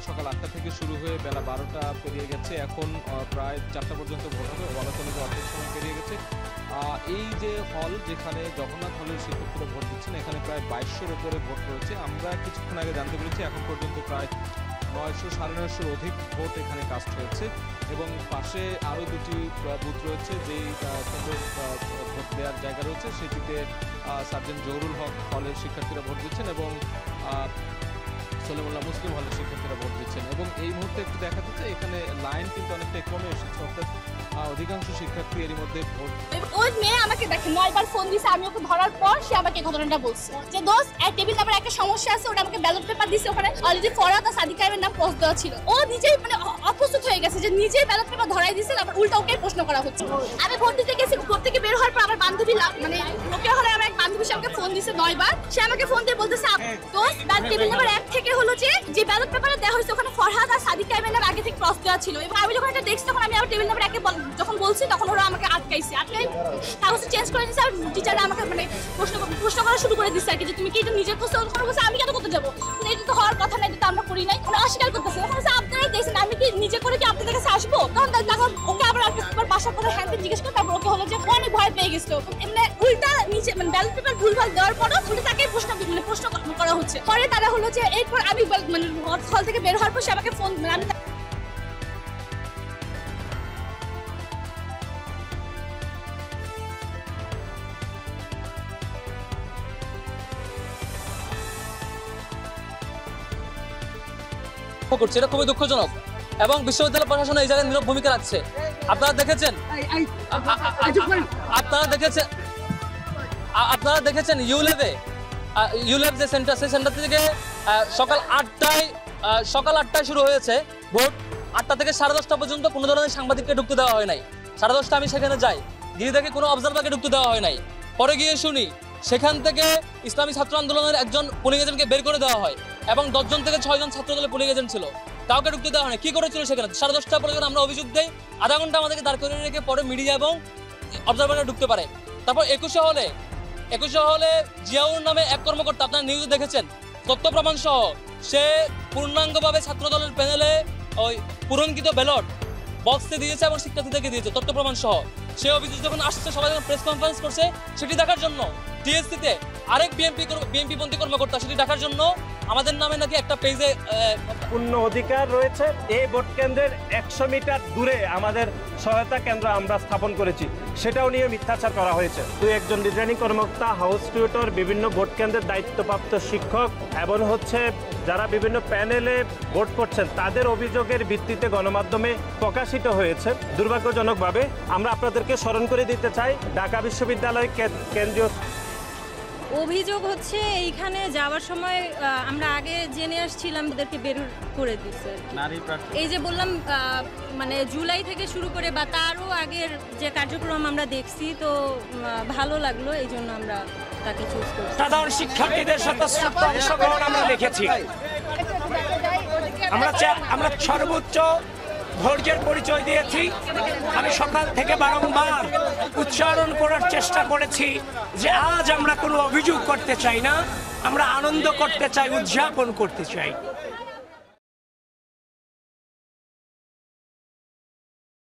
সকাল 8টা থেকে শুরু হয়ে বেলা 12টা পেরিয়ে গেছে। এখন প্রায় 4টা পর্যন্ত ভোট হবে, বলা চলে যে অর্ধেক সময় পেরিয়ে গেছে। এই যে হল, যেখানে জগন্নাথ হলের শিক্ষার্থীরা ভোট দিচ্ছেন, এখানে প্রায় 2200-র উপরে ভোট রয়েছে। আমরা কিছুক্ষণ আগে জানতে পেরেছি এখন পর্যন্ত প্রায় 900-950-র অধিক ভোট এখানে কাস্ট হয়েছে এবং পাশে আরও দুটি বুথ রয়েছে, যেই ভোট দেওয়ার জায়গা রয়েছে সেটিতে সার্জেন্ট জহুরুল হক হলের শিক্ষার্থীরা ভোট দিচ্ছেন এবং সলিমুল্লাহ মুসলিম হলের শিক্ষার্থীরা ভোট দিচ্ছেন। এবং এই মুহূর্তে একটু দেখা যাচ্ছে এখানে লাইন কিন্তু অনেকটা কমে এসেছে, অর্থাৎ অধিকাংশ শিক্ষার্থী এরই মধ্যে ভোট। ওই মেয়ে আমাকে দেখে 9 বার ফোন দিয়েছে, আমি ওকে ধরার পর সে আমাকে ঘটনাটা বলছে যে দোস্ত এক টেবিল নাম্বার একটা সমস্যা আছে, ওটা আমাকে ব্যালট পেপার দিয়েছে, ওখানে অলরেডি ফরহাদ আর সাদিকা এর নাম পোস্ট দেওয়া ছিল। ও নিজেই মানে অপ্রস্তুত হয়ে গেছে যে নিজেই ব্যালট পেপার ধরাই দিয়েছে, আবার উল্টা ওকে প্রশ্ন করা হচ্ছে। আমি ভোট দিতে গেছি, ভোট থেকে বের হওয়ার পর আমার বান্ধবী মানে ওকে হলে আমার এক বান্ধবী সে আমাকে ফোন দিয়েছে 9 বার। সে আমাকে ফোন দিয়ে বলতেছে দোস্ত টেবিল নাম্বার 1 থেকে হলো যে ব্যালট পেপারে দেওয়া হয়েছে ওখানে ফরহাদ আর সাদিকা এর নাম আগে থেকে ক্রস দেওয়া ছিল। এবং আমি যখন এটা দেখছি তখন আমি আবার টেবিল নাম্বার 1 যখন বলছি তখন ওরা আমাকে আটকাই কাগজ চেঞ্জ করে দিচ্ছে। আর টিচাররা আমাকে মানে প্রশ্ন করা শুরু করে দিচ্ছে আর কি, যে তুমি কি এটা নিজের প্রশ্ন করছো, আমি কেন করতে যাবো, এটা তো হওয়ার কথা না, এটা তো আমরা করি নাই। ওরা অস্বীকার করতেছে। তখন আপনারা দেখছেন আমি কি নিজে করে কি আপনাদের কাছে আসবো, তখন ওকে আবার বাসার পরে হ্যান্ড জিজ্ঞেস করে তারপর ওকে হলো যে অনেক ভয় পেয়ে গেছিল। এমনি উল্টা নিচে মানে ব্যালট পেপার ভুলভাল দেওয়ার পরও উল্টা তাকে প্রশ্ন করা হচ্ছে। পরে তারা হলো যে এরপর আমি মানে হল থেকে বের হওয়ার পর সে আমাকে ফোন আমি করছে, এটা খুবই দুঃখজনক এবং বিশ্ববিদ্যালয় প্রশাসন এই জায়গায় নীরব ভূমিকা রাখছে। আপনারা দেখেছেন ইউলেভ যে সেন্টার, সেই সেন্টার থেকে সকাল 8টায় শুরু হয়েছে ভোট। 8টা থেকে 10:30 পর্যন্ত কোনো ধরনের সাংবাদিককে ঢুকতে দেওয়া হয় নাই। 10:30 আমি সেখানে যাই, গিয়ে দেখি কোনো অবজারভারকে ঢুকতে দেওয়া হয় নাই। পরে গিয়ে শুনি সেখান থেকে ইসলামী ছাত্র আন্দোলনের একজন পুলিং এজেন্টকে বের করে দেওয়া হয় এবং 10 জন থেকে 6 জন ছাত্র দলের পুলিং এজেন্ট ছিল, কাউকে ঢুকতে দেওয়া হয় না। কি করেছিল সেখানে? 10:30 পর্যন্ত আমরা অভিযোগ দেই, আধা ঘন্টা আমাদেরকে দাঁড় করে রেখে পরে মিডিয়া এবং অবজারভাররা ঢুকতে পারে। তারপর 21 হলে জিয়াউর নামে এক কর্মকর্তা, আপনারা নিউজে দেখেছেন, তথ্য প্রমাণ সহ সে পূর্ণাঙ্গভাবে ছাত্র দলের প্যানেলে ওই পূরণকৃত ব্যালট বক্সে দিয়েছে এবং শিক্ষার্থীদেরকে দিয়েছে তথ্য প্রমাণ সহ। সে অভিযোগ যখন আসছে, সবাই যখন প্রেস কনফারেন্স করছে সেটি দেখার জন্য, টিএসসিতে আরেক বিএনপিপন্থী কর্মকর্তা সেটি দেখার জন্য আমাদের নামে নাকি একটা পেজে পূর্ণ অধিকার রয়েছে। এই ভোট কেন্দ্রের 100 মিটার দূরে আমাদের সহায়তা কেন্দ্র আমরা স্থাপন করেছি, সেটাও নিয়ে মিথ্যাচার করা হয়েছে। একজন রিটার্নিং কর্মকর্তা, হাউস টিউটর, বিভিন্ন ভোট কেন্দ্রের দায়িত্বপ্রাপ্ত শিক্ষক এবং যারা বিভিন্ন প্যানেলে ভোট করছেন তাদের অভিযোগের ভিত্তিতে গণমাধ্যমে প্রকাশিত হয়েছে। দুর্ভাগ্যজনকভাবে আমরা আপনাদেরকে স্মরণ করে দিতে চাই, ঢাকা বিশ্ববিদ্যালয় কেন্দ্রীয় অভিযোগ হচ্ছে এইখানে যাওয়ার সময় আমরা আগে জেনে আসছিলাম, ওদেরকে বের করে দিচ্ছে। এই যে বললাম মানে জুলাই থেকে শুরু করে বা তারও আগের যে কার্যক্রম আমরা দেখছি, তো ভালো লাগলো, এই জন্য আমরা তাকে চুজ করছি। সাধারণ শিক্ষার্থীদের স্বতঃস্ফূর্ত অংশগ্রহণ আমরা দেখেছি। আমরা সর্বোচ্চ ধৈর্যের পরিচয় দিয়েছি। আমি সকাল থেকে বারংবার উচ্চারণ করার চেষ্টা করেছি যে আজ আমরা কোনো অভিযোগ করতে চাই না, আমরা আনন্দ করতে চাই, উদযাপন করতে চাই।